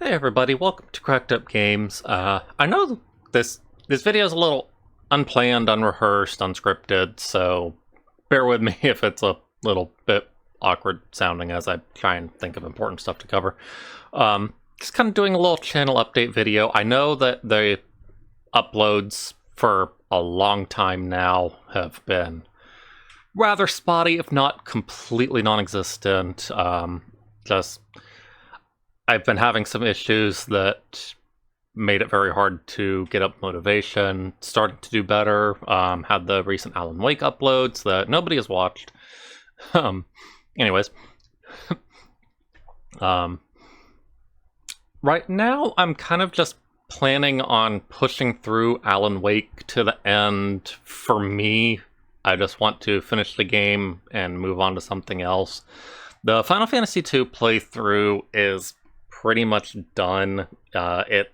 Hey everybody, welcome to Cracked Up Games. I know this video is a little unplanned, unrehearsed, unscripted, so bear with me if it's a little bit awkward sounding as I try and think of important stuff to cover. Just kind of doing a little channel update video. I know that the uploads for a long time now have been rather spotty, if not completely non-existent. I've been having some issues that made it very hard to get up motivation. Starting to do better. Had the recent Alan Wake uploads that nobody has watched. Anyways. Right now, I'm kind of just planning on pushing through Alan Wake to the end. For me, I just want to finish the game and move on to something else. The Final Fantasy II playthrough is pretty much done. Final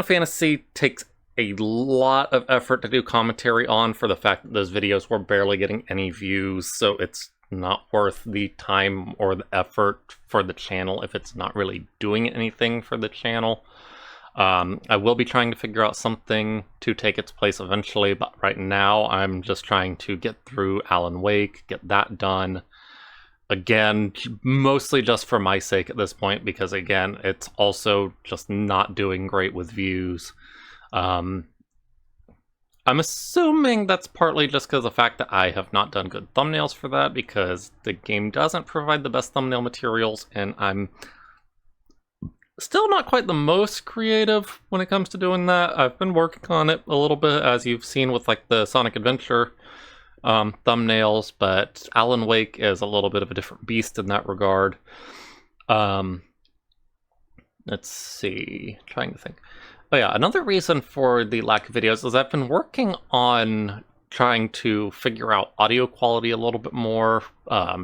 Fantasy takes a lot of effort to do commentary on for the fact that those videos were barely getting any views, so it's not worth the time or the effort for the channel if it's not really doing anything for the channel. I will be trying to figure out something to take its place eventually, but right now I'm just trying to get through Alan Wake, get that done. Again, mostly just for my sake at this point, because again, it's also just not doing great with views. I'm assuming that's partly just because of the fact that I have not done good thumbnails for that, because the game doesn't provide the best thumbnail materials, and I'm still not quite the most creative when it comes to doing that. I've been working on it a little bit, as you've seen with like the Sonic Adventure thumbnails, but Alan Wake is a little bit of a different beast in that regard. Let's see, trying to think. Oh yeah, another reason for the lack of videos is I've been working on trying to figure out audio quality a little bit more,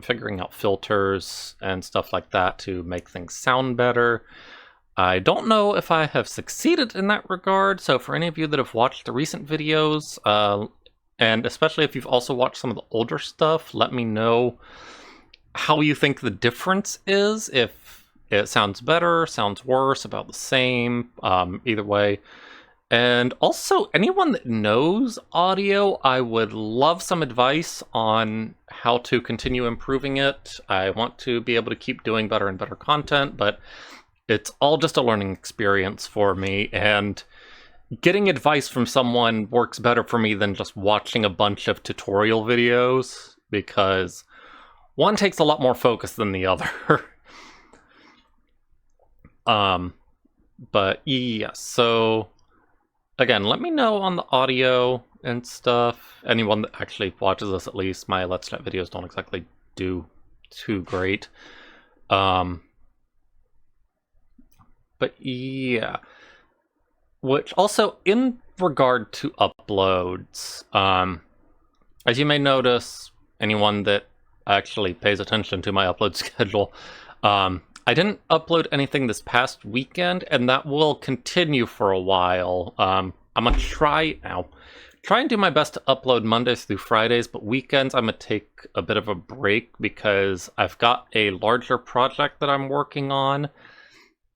figuring out filters and stuff like that to make things sound better. I don't know if I have succeeded in that regard, so for any of you that have watched the recent videos, and especially if you've also watched some of the older stuff, let me know how you think the difference is, if it sounds better, sounds worse, about the same, either way. And also, anyone that knows audio, I would love some advice on how to continue improving it. I want to be able to keep doing better and better content, but it's all just a learning experience for me, and getting advice from someone works better for me than just watching a bunch of tutorial videos, because one takes a lot more focus than the other. But yeah, so again, let me know on the audio and stuff. Anyone that actually watches this, at least. My Let's Chat videos don't exactly do too great. But yeah. Which also, in regard to uploads, as you may notice, anyone that actually pays attention to my upload schedule, I didn't upload anything this past weekend, and that will continue for a while. I'm gonna try and do my best to upload Mondays through Fridays, but weekends I'm gonna take a bit of a break because I've got a larger project that I'm working on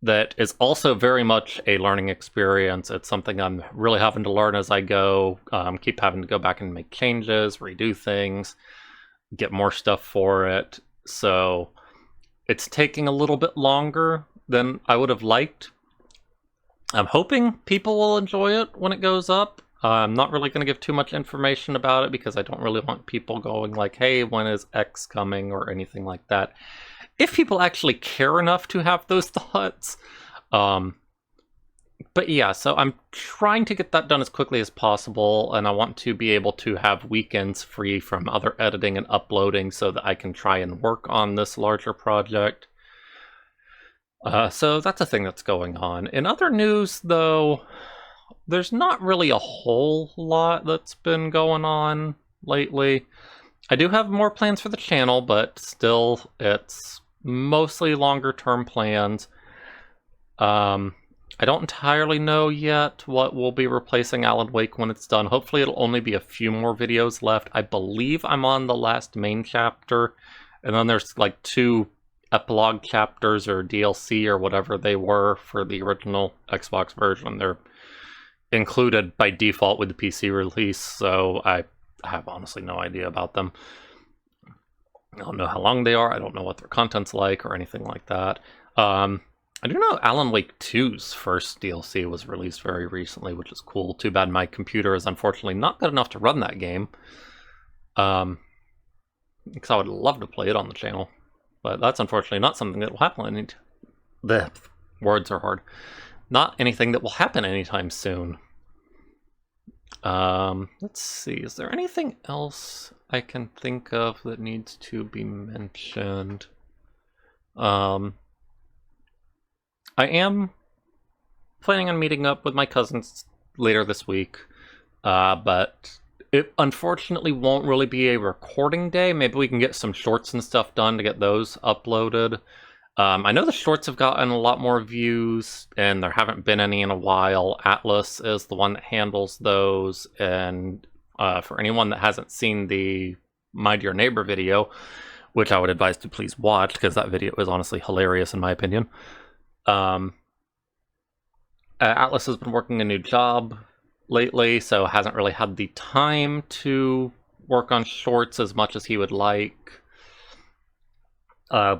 that is also very much a learning experience. It's something I'm really having to learn as I go, keep having to go back and make changes, redo things, get more stuff for it. So it's taking a little bit longer than I would have liked. I'm hoping people will enjoy it when it goes up. I'm not really going to give too much information about it because I don't really want people going like, hey, when is X coming, or anything like that. If people actually care enough to have those thoughts. But yeah, so I'm trying to get that done as quickly as possible, and I want to be able to have weekends free from other editing and uploading so that I can try and work on this larger project. So that's a thing that's going on. In other news, though, there's not really a whole lot that's been going on lately. I do have more plans for the channel, but still, it's mostly longer-term plans. I don't entirely know yet what will be replacing Alan Wake when it's done. Hopefully it'll only be a few more videos left. I believe I'm on the last main chapter, and then there's like 2 epilogue chapters or DLC or whatever they were for the original Xbox version. They're included by default with the PC release, so I have honestly no idea about them. I don't know how long they are, I don't know what their content's like or anything like that. I do know Alan Wake 2's first DLC was released very recently, which is cool. Too bad my computer is unfortunately not good enough to run that game. Because I would love to play it on the channel. But that's unfortunately not something that will happen. The words are hard. Not anything that will happen anytime soon. Let's see. Is there anything else I can think of that needs to be mentioned? I am planning on meeting up with my cousins later this week, but it unfortunately won't really be a recording day. Maybe we can get some shorts and stuff done to get those uploaded. I know the shorts have gotten a lot more views, and there haven't been any in a while. Atlas is the one that handles those, and for anyone that hasn't seen the My Dear Neighbor video, which I would advise to please watch, because that video is honestly hilarious in my opinion. Atlas has been working a new job lately, so hasn't really had the time to work on shorts as much as he would like.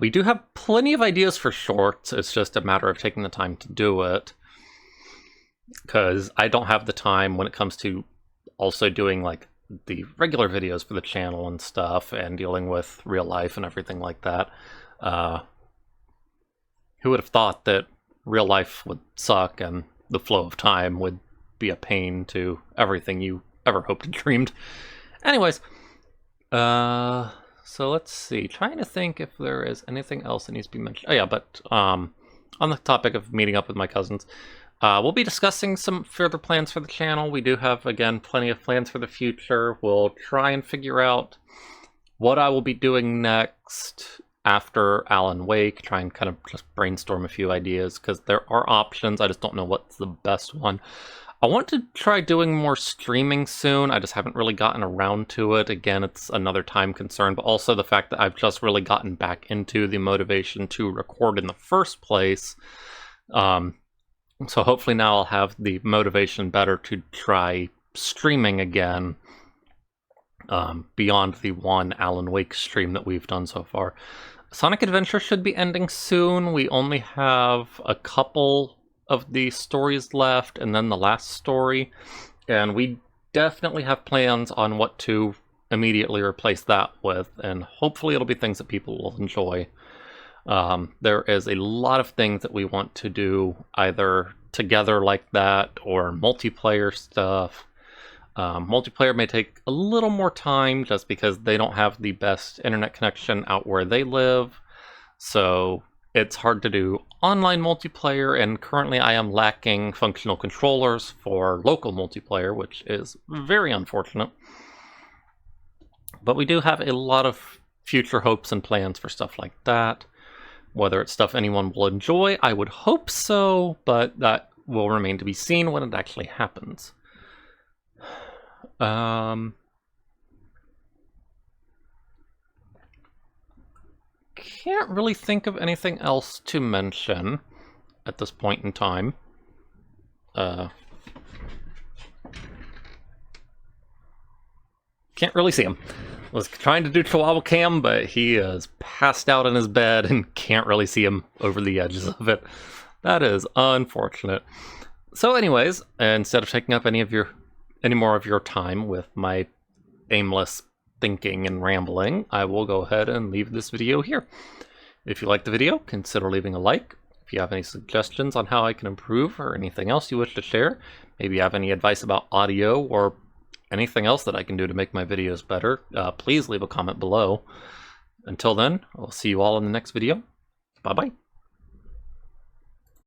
We do have plenty of ideas for shorts, it's just a matter of taking the time to do it. Because I don't have the time when it comes to also doing like the regular videos for the channel and stuff, and dealing with real life and everything like that. Who would have thought that real life would suck and the flow of time would be a pain to everything you ever hoped and dreamed? Anyways, so let's see. Trying to think if there is anything else that needs to be mentioned. Oh yeah, but on the topic of meeting up with my cousins, we'll be discussing some further plans for the channel. We do have, again, plenty of plans for the future. We'll try and figure out what I will be doing next after Alan Wake, try and kind of just brainstorm a few ideas, because there are options, I just don't know what's the best one. I want to try doing more streaming soon, I just haven't really gotten around to it. Again, it's another time concern, but also the fact that I've just really gotten back into the motivation to record in the first place. So hopefully now I'll have the motivation better to try streaming again, beyond the one Alan Wake stream that we've done so far. Sonic Adventure should be ending soon. We only have a couple of the stories left, and then the last story. And we definitely have plans on what to immediately replace that with, and hopefully it'll be things that people will enjoy. There is a lot of things that we want to do, either together like that, or multiplayer stuff. Multiplayer may take a little more time just because they don't have the best internet connection out where they live, so it's hard to do online multiplayer, and currently I am lacking functional controllers for local multiplayer, which is very unfortunate. But we do have a lot of future hopes and plans for stuff like that. Whether it's stuff anyone will enjoy, I would hope so, but that will remain to be seen when it actually happens. Can't really think of anything else to mention at this point in time. Can't really see him. Was trying to do Chihuahua Cam, but he is passed out in his bed and can't really see him over the edges of it. That is unfortunate. So anyways, instead of taking up any more of your time with my aimless thinking and rambling, I will go ahead and leave this video here. If you liked the video, consider leaving a like. If you have any suggestions on how I can improve or anything else you wish to share, maybe you have any advice about audio or anything else that I can do to make my videos better, please leave a comment below. Until then, I'll see you all in the next video. Bye-bye.